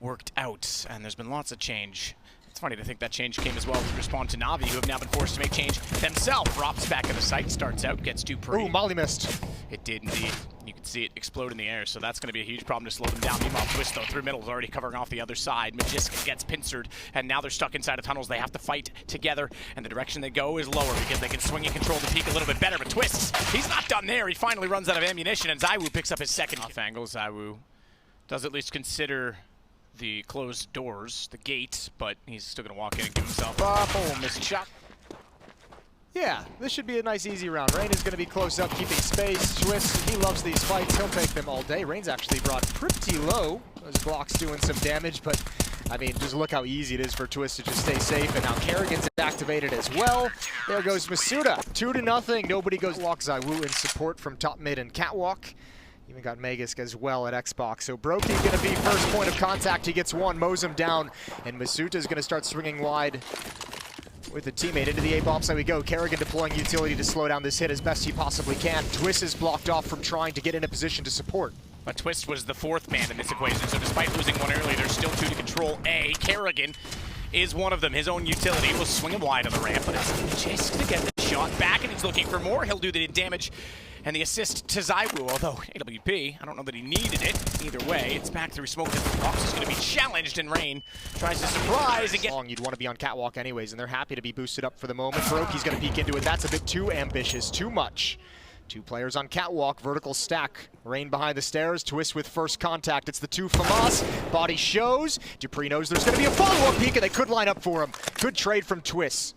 worked out, and there's been lots of change. It's funny to think that change came as well to respond to Na'Vi, who have now been forced to make change themselves. ropz back in the site, starts out, gets too pretty. Ooh, molly missed. It did indeed. You can see it explode in the air, so that's going to be a huge problem to slow them down. Meanwhile, Twist, though, through middle, is already covering off the other side. Magisk gets pincered, and now they're stuck inside of tunnels. They have to fight together, and the direction they go is lower because they can swing and control the peak a little bit better. But Twist, he's not done there. He finally runs out of ammunition, and Zywoo picks up his second off angle. Zywoo does at least consider the closed doors, the gate, but he's still going to walk in and give himself up. Oh, missing shot. Yeah, this should be a nice, easy round. Rain is going to be close up, keeping space. Twist, he loves these fights. He'll take them all day. Rain's actually brought pretty low. Those Glock's doing some damage, but I mean, just look how easy it is for Twist to just stay safe. And now karrigan's activated as well. There goes Masuda, 2-0. Nobody goes. Walk Zywoo in support from top mid and catwalk. Even got Magisk as well at Xbox. So broky going to be first point of contact. He gets one, mows him down, and Masuda's going to start swinging wide with the teammate. Into the A-bomb side we go. Karrigan deploying utility to slow down this hit as best he possibly can. Twist is blocked off from trying to get in a position to support. But Twist was the fourth man in this equation, so despite losing one early, there's still two to control A. Karrigan is one of them. His own utility will swing him wide on the ramp, but it's just to get the shot back, and he's looking for more. He'll do the damage and the assist to Zywoo, although AWP, I don't know that he needed it. Either way, it's back through smoke. ropz is going to be challenged, and Rain tries to surprise and get... You'd want to be on catwalk anyways, and they're happy to be boosted up for the moment. broky's going to peek into it. That's a bit too ambitious, too much. Two players on catwalk, vertical stack. Rain behind the stairs, Twist with first contact. It's the two FAMAS. Body shows. dupreeh knows there's going to be a follow-up peek, and they could line up for him. Good trade from Twist.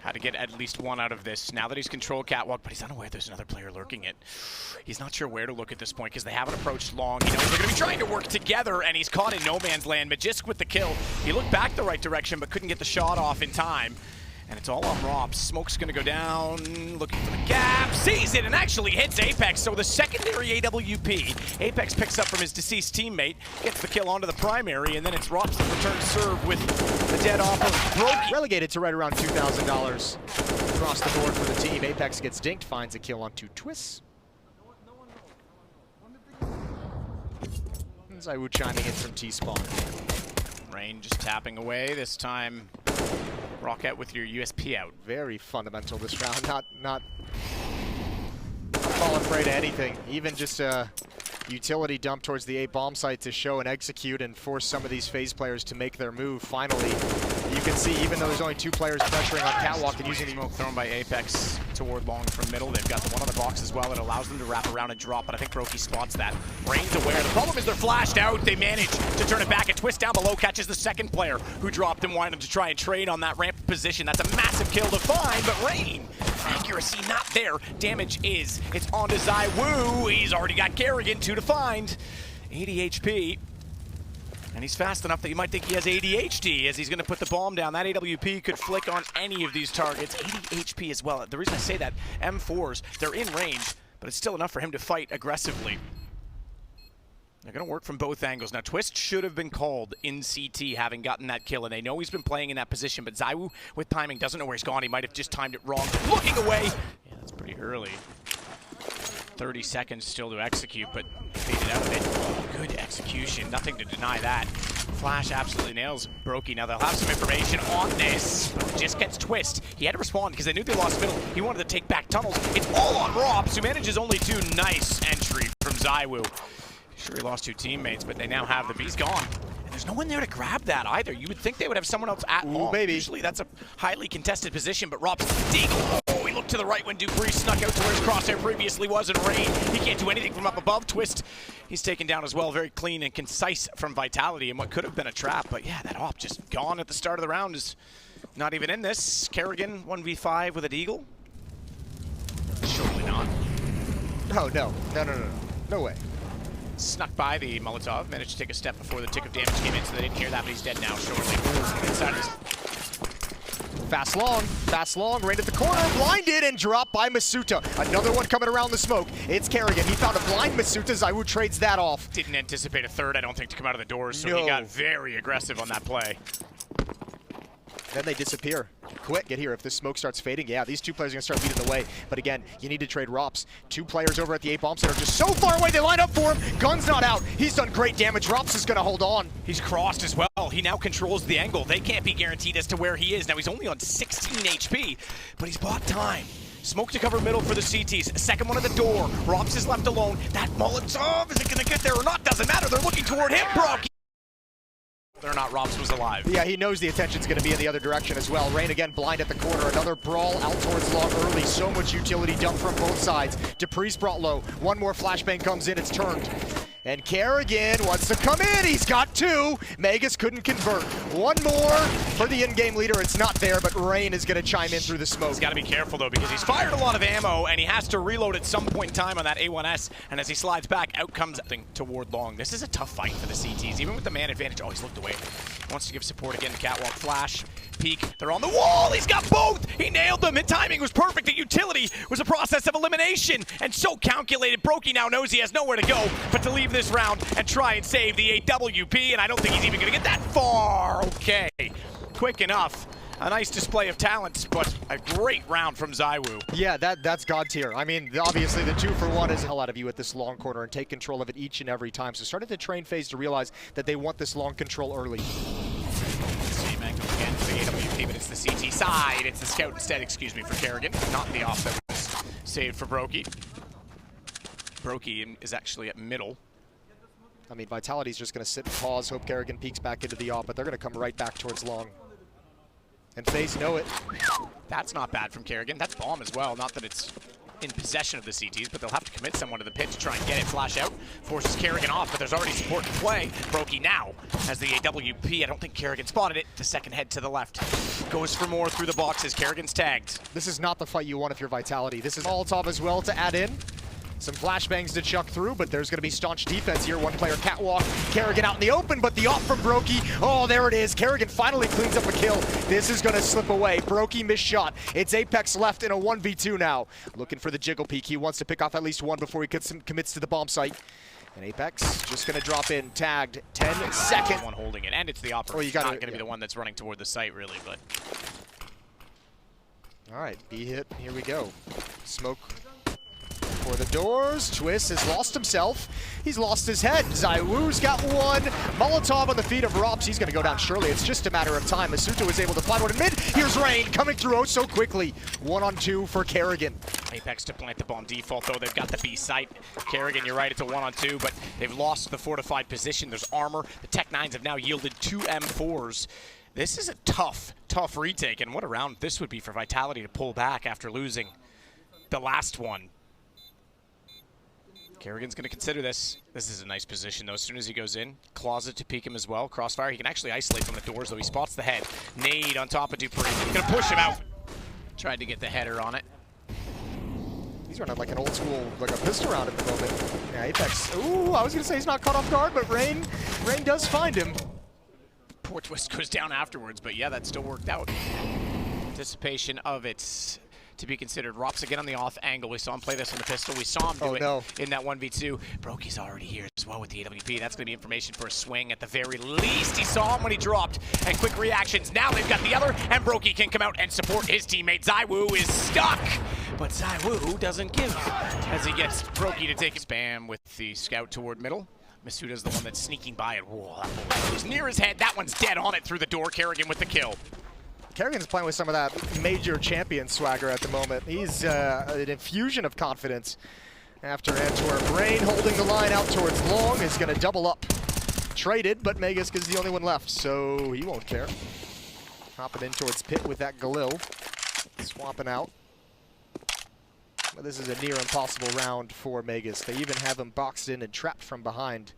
Had to get at least one out of this. Now that he's controlled catwalk, but he's unaware there's another player lurking it. He's not sure where to look at this point because they haven't approached long. He knows they're going to be trying to work together, and he's caught in no man's land. Magisk with the kill. He looked back the right direction, but couldn't get the shot off in time. And it's all on ropz. Smoke's going to go down, looking for the gap, sees it, and actually hits Apex. So the secondary AWP, Apex picks up from his deceased teammate, gets the kill onto the primary, and then it's ropz that returns serve with the dead off of broky. Relegated to right around $2,000 across the board for the team. Apex gets dinked, finds a kill on two Twists. Zywoo chiming in from T-spawn. Rain just tapping away, this time Rocket with your USP out. Very fundamental this round, not falling prey to anything. Even just a utility dump towards the A-bomb site to show and execute and force some of these FaZe players to make their move. Finally, you can see even though there's only two players pressuring on catwalk and using the smoke thrown by Apex toward long from middle. They've got the one on the box as well. It allows them to wrap around and drop, but I think broky spots that. Rain's aware. The problem is they're flashed out. They manage to turn it back, and Twist down below catches the second player who dropped him, wanted him to try and trade on that ramp position. That's a massive kill to find, but Rain, accuracy not there. Damage is. It's on to Zywoo. He's already got karrigan, 2 to find. 80 HP. And he's fast enough that you might think he has ADHD as he's going to put the bomb down. That AWP could flick on any of these targets. 80 HP as well. The reason I say that, M4s, they're in range, but it's still enough for him to fight aggressively. They're going to work from both angles. Now, Twist should have been called in CT, having gotten that kill, and they know he's been playing in that position, but Zywoo, with timing, doesn't know where he's gone. He might have just timed it wrong. Looking away! Yeah, that's pretty early. 30 seconds still to execute, but faded out of it. Oh, good execution. Nothing to deny that. Flash absolutely nails broky. Now, they'll have some information on this. Just gets Twist. He had to respond because they knew they lost middle. He wanted to take back tunnels. It's all on ropz, who manages only 2. Nice entry from Zywoo. Sure, he lost 2 teammates, but they now have the B's gone. And there's no one there to grab that either. You would think they would have someone else at long. Maybe. Usually that's a highly contested position, but ropz, deagle. Oh, he looked to the right when dupreeh snuck out to where his crosshair previously was, and Rain, he can't do anything from up above. Twist, he's taken down as well. Very clean and concise from Vitality and what could have been a trap. But yeah, that op just gone at the start of the round is not even in this. Karrigan 1v5 with a deagle? Surely not. Oh, no. No way. Snuck by the Molotov, managed to take a step before the tick of damage came in, so they didn't hear that, but he's dead now shortly. Inside his... Fast long, Rain at the corner, blinded and dropped by Masuda. Another one coming around the smoke. It's karrigan. He found a blind Masuda. Zywoo trades that off. Didn't anticipate a third, I don't think, to come out of the doors, so he got very aggressive on that play. Then they disappear. quick. Get here. If this smoke starts fading, yeah, these two players are going to start leading the way. But again, you need to trade ropz. Two players over at the 8 bomb site are just so far away. They line up for him. Gun's not out. He's done great damage. ropz is going to hold on. He's crossed as well. He now controls the angle. They can't be guaranteed as to where he is. Now he's only on 16 HP, but he's bought time. Smoke to cover middle for the CTs. Second one at the door. ropz is left alone. That Molotov, is it going to get there or not? Doesn't matter. They're looking toward him, broky. Whether or not ropz was alive. Yeah, he knows the attention's going to be in the other direction as well. Rain again blind at the corner. Another brawl out towards long early. So much utility dumped from both sides. dupree's brought low. One more flashbang comes in. It's turned. And karrigan wants to come in. He's got two. Magisk couldn't convert. One more for the in-game leader. It's not there, but Rain is going to chime in through the smoke. He's got to be careful, though, because he's fired a lot of ammo, and he has to reload at some point in time on that A1S. And as he slides back, out comes something toward long. This is a tough fight for the CTs, even with the man advantage. Oh, he's looked away. Wants to give support again to Catwalk. Flash, peek. They're on the wall. He's got both. He nailed them. His timing was perfect. The utility was a process of elimination, and so calculated. broky now knows he has nowhere to go but to leave this round and try and save the AWP, and I don't think he's even going to get that far. Okay, quick enough. A nice display of talents, but a great round from zywoo. Yeah, that's God tier. I mean, obviously the 2-for-1 is hell out of you at this long corner and take control of it each and every time. So started to train FaZe to realize that they want this long control early. Same angle again for the AWP, but it's the CT side. It's the scout instead, excuse me, for karrigan, not the off that was saved for broky. broky is actually at middle. I mean, Vitality's just going to sit and pause, hope karrigan peeks back into the op, but they're going to come right back towards long. And FaZe know it. That's not bad from karrigan. That's bomb as well. Not that it's in possession of the CTs, but they'll have to commit someone to the pit to try and get it. Flash out, forces karrigan off, but there's already support in play. broky now has the AWP. I don't think karrigan spotted it. The second head to the left. Goes for more through the boxes. karrigan's tagged. This is not the fight you want if you're Vitality. This is Molotov as well to add in. Some flashbangs to chuck through, but there's going to be staunch defense here. One player catwalk, karrigan out in the open, but the op from broky. Oh, there it is. karrigan finally cleans up a kill. This is going to slip away. broky missed shot. It's Apex left in a 1v2 now. Looking for the jiggle peek. He wants to pick off at least one before he commits to the bomb site. And Apex just going to drop in, tagged, 10 seconds. One holding it, and it's the operator. Oh, He's not going to be the one that's running toward the site, really, but... All right, B hit, here we go. Smoke for the doors. Twist has lost himself. He's lost his head. zywoo's got one. Molotov on the feet of ropz. He's going to go down surely. It's just a matter of time. masuta was able to find one in mid. Here's Rain coming through oh so quickly. 1-on-2 for karrigan. Apex to plant the bomb default, though. They've got the B site. karrigan, you're right, it's a 1-on-2, but they've lost the fortified position. There's armor. The Tech 9s have now yielded 2 M4s. This is a tough retake, and what a round this would be for Vitality to pull back after losing the last one. karrigan's going to consider this. This is a nice position, though. As soon as he goes in, closet to peek him as well. Crossfire, he can actually isolate from the doors, though. He spots the head. Nade on top of dupreeh. Going to push him out. Tried to get the header on it. He's running like an old school, like a pistol round at the moment. Yeah, Apex. Ooh, I was going to say he's not caught off guard, but Rain does find him. Poor twist goes down afterwards, but yeah, that still worked out. Anticipation of it to be considered. ropz again on the off angle. We saw him play this on the pistol. We saw him do it in that 1v2. broky's already here as well with the AWP. That's going to be information for a swing at the very least. He saw him when he dropped. And quick reactions. Now they've got the other, and broky can come out and support his teammate. zywoo is stuck, but zywoo doesn't give as he gets broky to take a spam with the scout toward middle. Masuta's the one that's sneaking by it. Whoa, that bullet was near his head. That one's dead on it through the door. karrigan with the kill. karrigan's playing with some of that major champion swagger at the moment. He's an infusion of confidence after Antwerp. Rain holding the line out towards long is going to double up. Traded, but Magisk is the only one left, so he won't care. Hopping in towards pit with that galil. Swapping out. But this is a near impossible round for Magisk. They even have him boxed in and trapped from behind.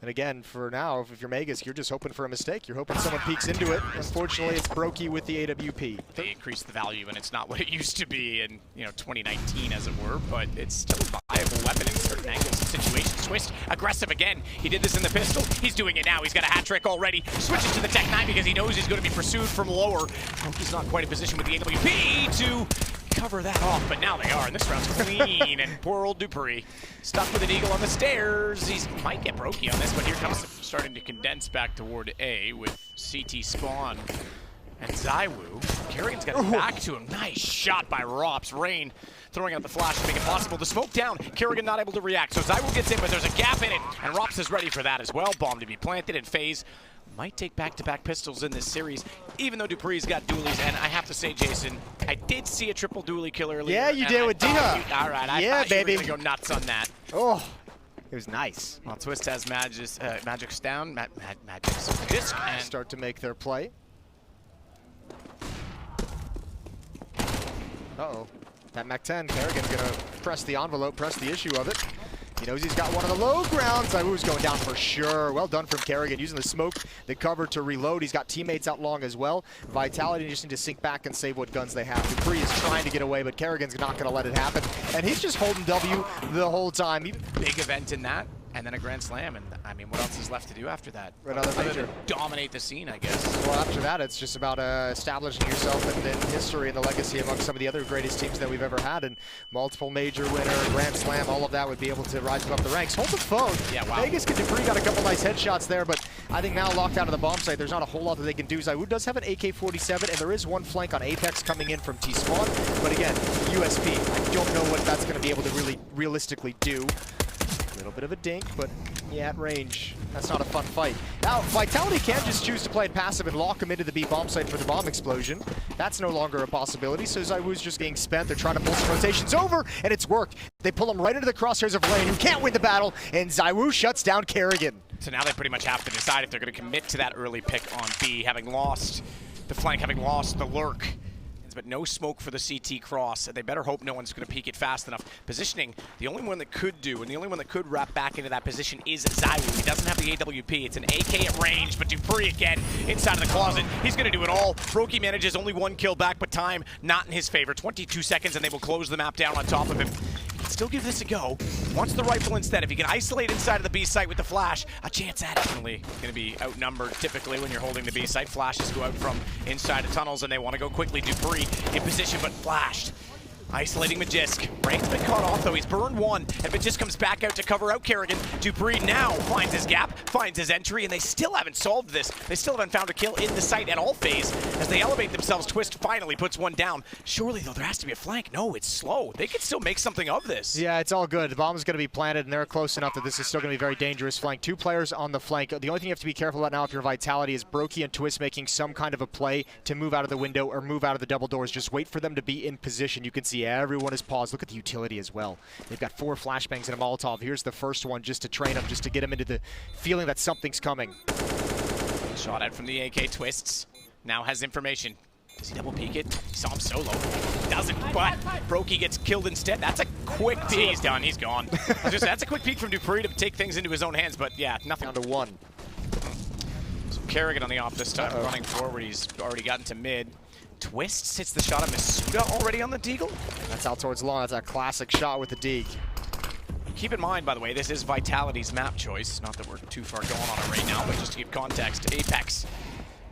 And again, for now, if you're Magisk, you're just hoping for a mistake. You're hoping someone peeks into it. Unfortunately, it's broky with the AWP. They increased the value, and it's not what it used to be in 2019, as it were, but it's still a viable weapon in certain angles and situations. Twist, aggressive again. He did this in the pistol. He's doing it now. He's got a hat trick already. Switches to the Tech 9 because he knows he's going to be pursued from lower. Broky's not quite in position with the AWP to cover that off, but now they are, and this round's clean, and poor old dupreeh stuck with an eagle on the stairs. He might get broky on this, but here comes starting to condense back toward A with CT spawn And zywoo, karrigan's got it back to him. Nice shot by ropz. Rain throwing out the flash to make it possible. The smoke down, karrigan not able to react. So zywoo gets in, but there's a gap in it. And ropz is ready for that as well. Bomb to be planted, and FaZe might take back-to-back pistols in this series, even though dupree's got dualies. And I have to say, Jason, I did see a triple dualie kill earlier. Yeah, you did with Diha. All right, yeah, I thought baby. you were gonna go nuts on that. Oh, it was nice. Well, Twist has magics down, magics disc, and Start to make their play. Uh-oh. That Mac 10, karrigan's gonna press the envelope, press the issue of it. He knows he's got one of the low grounds. zywoo's going down for sure. Well done from karrigan, using the smoke, the cover to reload. He's got teammates out long as well. Vitality just need to sink back and save what guns they have. dupreeh is trying to get away, but karrigan's not gonna let it happen. And he's just holding W the whole time. big event in that, and then a grand slam. And I mean, what else is left to do after that? Another major. Dominate the scene, I guess. Well, after that, it's just about establishing yourself in history and the legacy among some of the other greatest teams that we've ever had. And multiple major winner, grand slam, all of that would be able to rise up the ranks. Hold the phone. Yeah, wow. Vegas and dupreeh got a couple nice headshots there, but I think now locked out of the bomb site, there's not a whole lot that they can do. zywoo does have an AK-47, and there is one flank on Apex coming in from T-Spawn. But again, USP, I don't know what that's going to be able to really realistically do. A little bit of a dink, but yeah, at range, that's not a fun fight. Now, Vitality can just choose to play it passive and lock him into the B bomb site for the bomb explosion. That's no longer a possibility, so zywoo's just getting spent. They're trying to pull some rotations over, and it's worked. They pull him right into the crosshairs of Lane, who can't win the battle, and zywoo shuts down karrigan. So now they pretty much have to decide if they're going to commit to that early pick on B, having lost the flank, having lost the lurk. But no smoke for the CT cross. They better hope no one's going to peek it fast enough. Positioning, the only one that could do, and the only one that could wrap back into that position is zywoo. He doesn't have the AWP. It's an AK at range, but dupreeh again inside of the closet. He's going to do it all. broky manages only one kill back, but time not in his favor. 22 seconds, and they will close the map down on top of him. He can still give this a go. Wants the rifle instead. If he can isolate inside of the B site with the flash, a chance at it. Definitely going to be outnumbered typically when you're holding the B site. Flashes go out from inside of tunnels, and they want to go quickly. dupreeh in position, but flashed. Isolating Magisk. Rain's been caught off, though. He's burned one, and Magisk comes back out to cover out karrigan. dupreeh now finds his gap, finds his entry, and they still haven't solved this. They still haven't found a kill in the site at all. FaZe, as they elevate themselves, Twist finally puts one down. Surely, though, there has to be a flank. No, it's slow. They could still make something of this. Yeah, it's all good. The bomb is going to be planted, and they're close enough that this is still going to be very dangerous flank. Two players on the flank. The only thing you have to be careful about now if you're Vitality is broky and Twist making some kind of a play to move out of the window or move out of the double doors. Just wait for them to be in position. You can see everyone is paused. Look at the utility as well. They've got 4 flashbangs and a Molotov. Here's the first one just to train them, just to get them into the feeling that something's coming. Shot out from the AK. Twists now has information. Does he double peek it? He saw him solo. He doesn't, but broky gets killed instead. That's a quick peek. He's done. He's gone. That's a quick peek from dupreeh to take things into his own hands, but yeah, nothing. Down to 1. So karrigan on the off this time, running forward. He's already gotten to mid. Twist hits the shot of Masuda already on the deagle. That's out towards long. That's a classic shot with the Deeg. Keep in mind, by the way, this is Vitality's map choice. Not that we're too far going on it right now, but just to give context. Apex.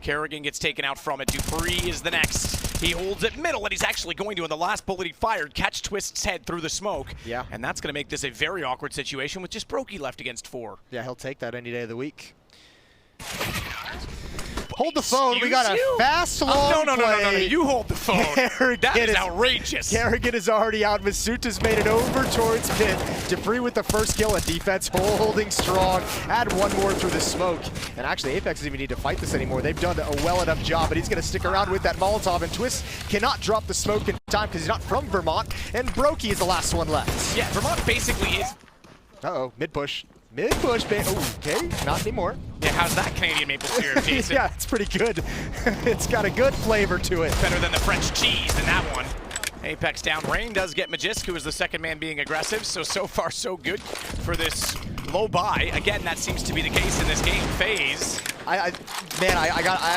karrigan gets taken out from it. dupreeh is the next. He holds it middle, and he's actually going to, in the last bullet he fired, catch Twist's head through the smoke. Yeah. And that's going to make this a very awkward situation with just broky left against 4. Yeah, he'll take that any day of the week. Hold the phone. We got a fast, long No. You hold the phone. That is outrageous. karrigan is already out. Masuta's made it over towards pit. dupreeh with the first kill. A defense holding strong. Add one more through the smoke. And actually, Apex doesn't even need to fight this anymore. They've done a well enough job, but he's going to stick around with that Molotov. And Twist cannot drop the smoke in time because he's not from Vermont. And broky is the last one left. Yeah, Vermont basically is. Uh-oh, mid-push. Mid-push, okay, not anymore. Yeah, how's that Canadian maple syrup, Jason? Yeah, it's pretty good. It's got a good flavor to it. Better than the French cheese in that one. Apex down. Rain does get Magisk, who is the second man being aggressive. So far, so good for this low buy. Again, that seems to be the case in this game. FaZe. I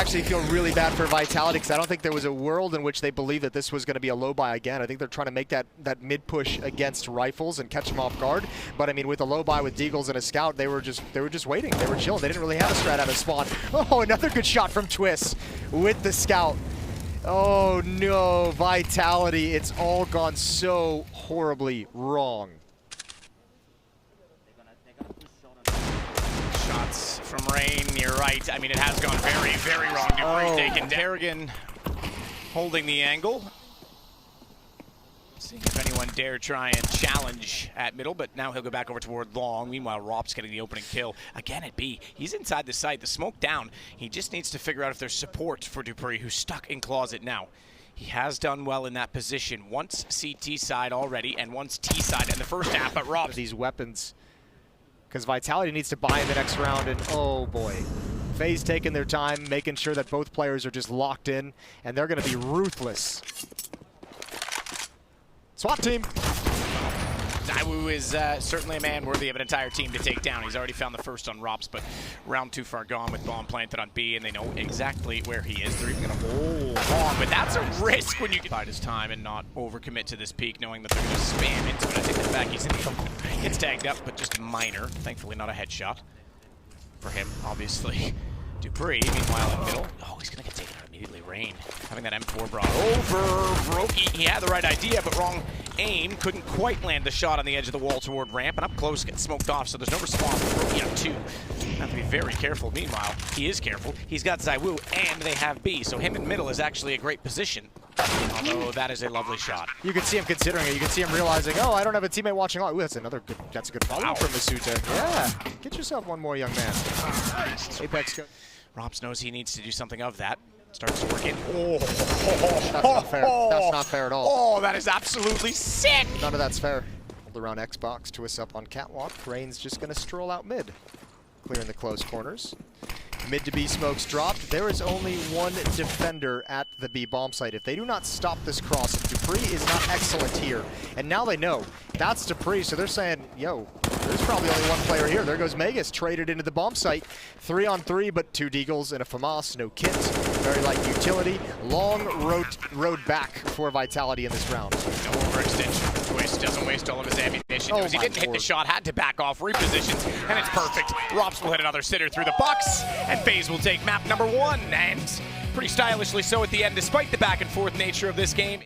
actually feel really bad for Vitality because I don't think there was a world in which they believed that this was going to be a low buy again. I think they're trying to make that mid push against rifles and catch them off guard. But I mean, with a low buy with deagles and a scout, they were just waiting. They were chilling. They didn't really have a strat out of spawn. Oh, another good shot from Twist with the scout. Oh no, Vitality! It's all gone so horribly wrong. Shots from Rain, you're right. I mean, it has gone very, very wrong. dupreeh taken down. Karrigan holding the angle. Seeing if anyone dare try and challenge at middle, but now he'll go back over toward long. Meanwhile, ropz getting the opening kill. Again at B. He's inside the site. The smoke down. He just needs to figure out if there's support for dupreeh, who's stuck in closet now. He has done well in that position. Once CT side already, and once T side in the first half, but ropz. These weapons, because Vitality needs to buy in the next round, and oh boy. FaZe taking their time, making sure that both players are just locked in, and they're going to be ruthless. SWAT team. Zywoo is certainly a man worthy of an entire team to take down. He's already found the first on ropz, but round 2 far gone with bomb planted on B, and they know exactly where he is. They're even going to hold on, but that's a risk when you get bide his time and not overcommit to this peak, knowing that they're going to spam into it. I take that back. He's in the he gets tagged up, but just minor. Thankfully, not a headshot for him, obviously. dupreeh, meanwhile, in middle. Oh, he's going to get taken out immediately. Rain having that M4 brought over. broky, he had the right idea, but wrong aim. Couldn't quite land the shot on the edge of the wall toward ramp, and up close gets smoked off, so there's no response. broky up 2. Have to be very careful. Meanwhile, he is careful. He's got Zywoo, and they have B, so him in middle is actually a great position. Although that is a lovely shot. You can see him considering it. You can see him realizing, oh, I don't have a teammate watching. Oh, that's another good. That's a good follow from Masuta. Yeah, get yourself one more, young man. Apex. ropz knows he needs to do something of that. Starts working. Oh, that's not fair. That's not fair at all. Oh, that is absolutely sick. None of that's fair. Hold around Xbox, twist up on catwalk. Rain's just gonna stroll out mid, clearing the close corners. Mid to B smokes dropped. There is only one defender at the B bomb site. If they do not stop this cross, dupreeh is not excellent here. And now they know that's dupreeh, so they're saying, yo, there's probably only one player here. There goes Megas, traded into the bomb site. 3-on-3, but 2 deagles and a FAMAS, no kit. Very light utility. Long road back for Vitality in this round. No overextension. Twist doesn't waste all of his ammunition. Oh, he didn't hit the shot, had to back off, repositions, and it's perfect. ropz will hit another sitter through the box, and FaZe will take map number 1, and pretty stylishly so at the end, despite the back and forth nature of this game.